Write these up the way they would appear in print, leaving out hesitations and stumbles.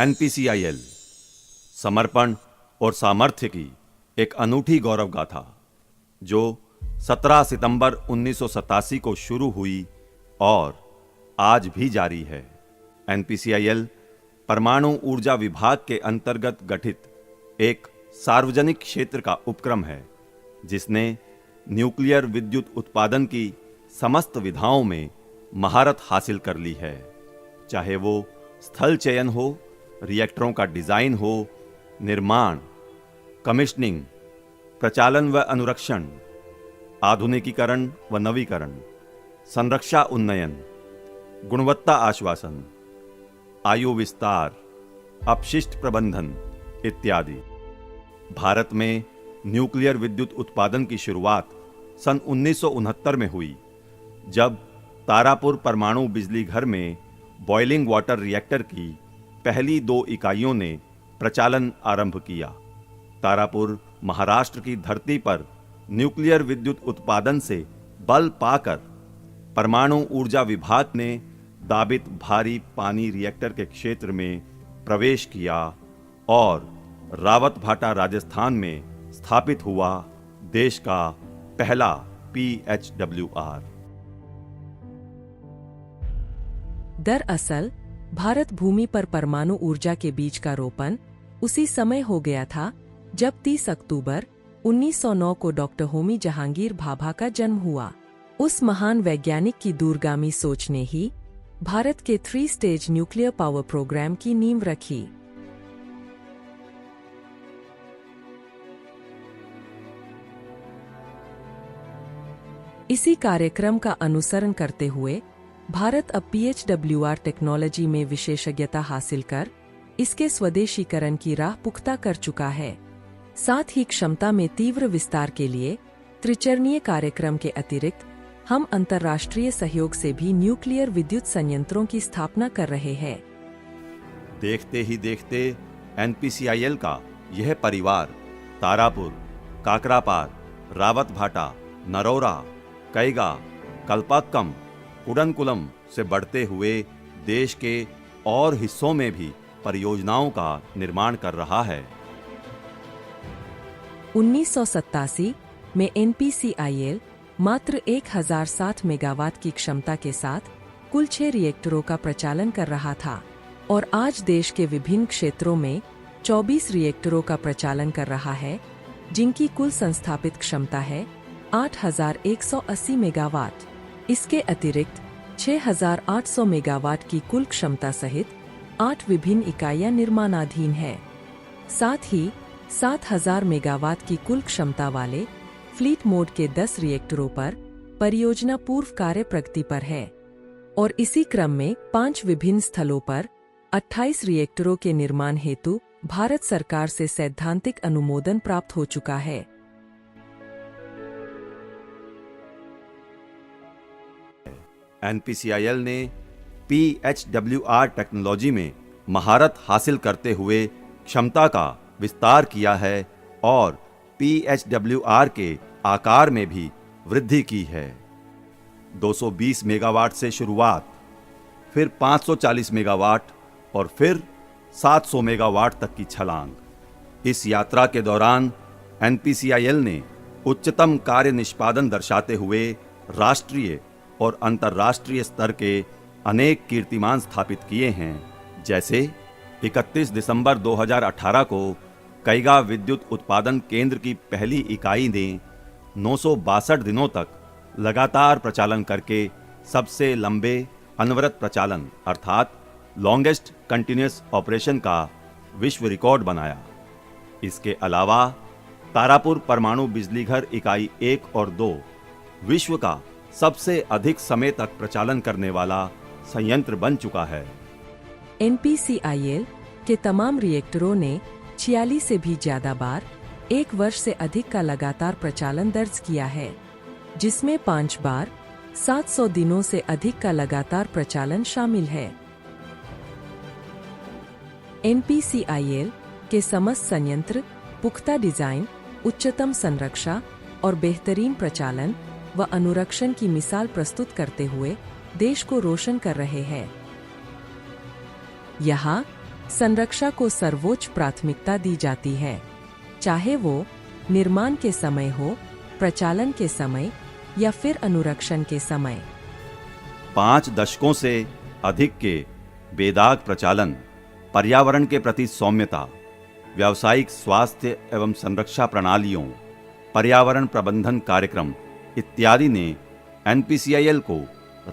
NPCIL समर्पण और सामर्थ्य की एक अनूठी गौरव गाथा जो 17 सितंबर 1987 को शुरू हुई और आज भी जारी है। एनपीसीआईएल परमाणु ऊर्जा विभाग के अंतर्गत गठित एक सार्वजनिक क्षेत्र का उपक्रम है जिसने न्यूक्लियर विद्युत उत्पादन की समस्त विधाओं में महारत हासिल कर ली है, चाहे वो स्थल चयन हो, रिएक्टरों का डिजाइन हो, निर्माण, कमिश्निंग, प्रचालन व अनुरक्षण, आधुनिकीकरण व नवीकरण, संरक्षा उन्नयन, गुणवत्ता आश्वासन, आयु विस्तार, अपशिष्ट प्रबंधन इत्यादि। भारत में न्यूक्लियर विद्युत उत्पादन की शुरुआत सन 1969 में हुई जब तारापुर परमाणु बिजली घर में बॉइलिंग वाटर रिएक्टर की पहली 2 इकाइयों ने प्रचालन आरंभ किया। तारापुर महाराष्ट्र की धरती पर न्यूक्लियर विद्युत उत्पादन से बल पाकर परमाणु ऊर्जा विभाग ने दाबित भारी पानी रिएक्टर के क्षेत्र में प्रवेश किया और रावतभाटा राजस्थान में स्थापित हुआ देश का पहला PHWR। दरअसल भारत भूमि पर परमाणु ऊर्जा के बीज का रोपण उसी समय हो गया था जब 30 अक्टूबर 1909 को डॉक्टर होमी जहांगीर भाभा का जन्म हुआ। उस महान वैज्ञानिक की दूरगामी सोच ने ही भारत के 3 स्टेज न्यूक्लियर पावर प्रोग्राम की नींव रखी। इसी कार्यक्रम का अनुसरण करते हुए भारत अब PHWR टेक्नोलॉजी में विशेषज्ञता हासिल कर इसके स्वदेशीकरण की राह पुख्ता कर चुका है। साथ ही क्षमता में तीव्र विस्तार के लिए त्रिचरणीय कार्यक्रम के अतिरिक्त हम अंतर्राष्ट्रीय सहयोग से भी न्यूक्लियर विद्युत संयंत्रों की स्थापना कर रहे हैं। देखते ही देखते एनपीसीआईएल का यह परिवार तारापुर, काकरापार, रावतभाटा, नरौरा, कैगा, कल्पाक्कम, कुडनकुलम से बढ़ते हुए देश के और हिस्सों में भी परियोजनाओं का निर्माण कर रहा है। 1987 में एनपीसीआईएल मात्र 1060 मेगावाट की क्षमता के साथ कुल 6 रिएक्टरों का प्रचालन कर रहा था और आज देश के विभिन्न क्षेत्रों में 24 रिएक्टरों का प्रचालन कर रहा है, जिनकी कुल संस्थापित क्षमता है 8180 मेगावाट। इसके अतिरिक्त 6800 मेगावाट की कुल क्षमता सहित 8 विभिन्न इकाइयां निर्माणाधीन है। साथ ही 7000 मेगावाट की कुल क्षमता वाले फ्लीट मोड के 10 रिएक्टरों पर परियोजना पूर्व कार्य प्रगति पर है और इसी क्रम में 5 विभिन्न स्थलों पर 28 रिएक्टरों के निर्माण हेतु भारत सरकार से सैद्धांतिक अनुमोदन प्राप्त हो चुका है। एनपीसीआईएल ने PHWR टेक्नोलॉजी में महारत हासिल करते हुए क्षमता का विस्तार किया है और PHWR के आकार में भी वृद्धि की है। 220 मेगावाट से शुरुआत, फिर 540 मेगावाट और फिर 700 मेगावाट तक की छलांग। इस यात्रा के दौरान एनपीसीआईएल ने उच्चतम कार्य निष्पादन दर्शाते हुए राष्ट्रीय और अंतर्राष्ट्रीय स्तर के अनेक कीर्तिमान स्थापित किए हैं, जैसे 31 दिसंबर 2018 को कैगा विद्युत उत्पादन केंद्र की पहली इकाई ने 962 दिनों तक लगातार प्रचालन करके सबसे लंबे अनवरत प्रचालन अर्थात लॉन्गेस्ट कंटिन्यूअस ऑपरेशन का विश्व रिकॉर्ड बनाया। इसके अलावा तारापुर परमाणु बिजली घर इकाई 1 और 2 विश्व का सबसे अधिक समय तक प्रचालन करने वाला संयंत्र बन चुका है। एनपीसीआईएल के तमाम रिएक्टरों ने 46 से भी ज्यादा बार 1 वर्ष से अधिक का लगातार प्रचालन दर्ज किया है, जिसमें 5 बार 700 दिनों से अधिक का लगातार प्रचालन शामिल है। एनपीसीआईएल के समस्त संयंत्र पुख्ता डिजाइन, उच्चतम संरक्षा और बेहतरीन प्रचालन व अनुरक्षण की मिसाल प्रस्तुत करते हुए देश को रोशन कर रहे हैं। यहाँ संरक्षा को सर्वोच्च प्राथमिकता दी जाती है, चाहे वो निर्माण के समय हो, प्रचालन के समय या फिर अनुरक्षण के समय। 5 दशकों से अधिक के बेदाग प्रचालन, पर्यावरण के प्रति सौम्यता, व्यावसायिक स्वास्थ्य एवं संरक्षा प्रणालियों, पर्यावरण प्रबंधन कार्यक्रम इत्यादि ने एनपीसीआईएल को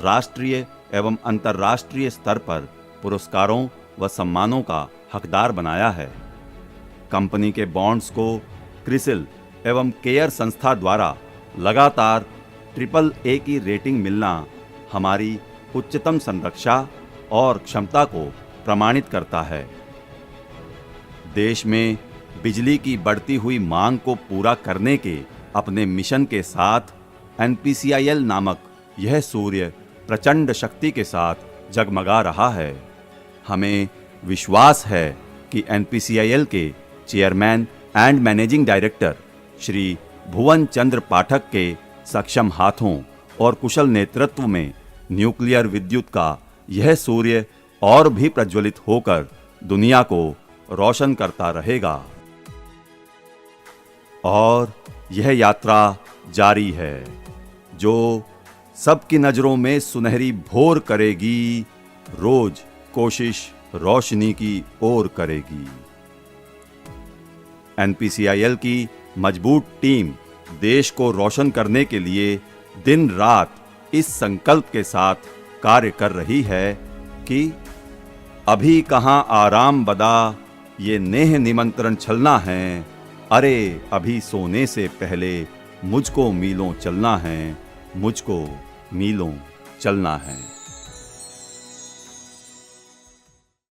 राष्ट्रीय एवं अंतर्राष्ट्रीय स्तर पर पुरस्कारों व सम्मानों का हकदार बनाया है। कंपनी के बॉन्ड्स को क्रिसिल एवं केयर संस्था द्वारा लगातार AAA की रेटिंग मिलना हमारी उच्चतम संरक्षा और क्षमता को प्रमाणित करता है। देश में बिजली की बढ़ती हुई मांग को पूरा करने के अपने मिशन के साथ एनपीसीआईएल नामक यह सूर्य प्रचंड शक्ति के साथ जगमगा रहा है। हमें विश्वास है कि एनपीसीआईएल के chairman and managing director Shri Bhuvan Chandra Pathak के सक्षम हाथों और कुशल नेतृत्व में न्यूक्लियर विद्युत का यह सूर्य और भी प्रज्वलित होकर दुनिया को रोशन करता रहेगा। और यह यात्रा जारी है जो सबकी नजरों में सुनहरी भोर करेगी, रोज कोशिश रोशनी की ओर करेगी। एनपीसीआईएल की मजबूत टीम देश को रोशन करने के लिए दिन रात इस संकल्प के साथ कार्य कर रही है कि अभी कहाँ आराम बदा, ये नेह निमंत्रण छलना है, अरे अभी सोने से पहले मुझको मीलों चलना है, मुझको मीलों चलना है।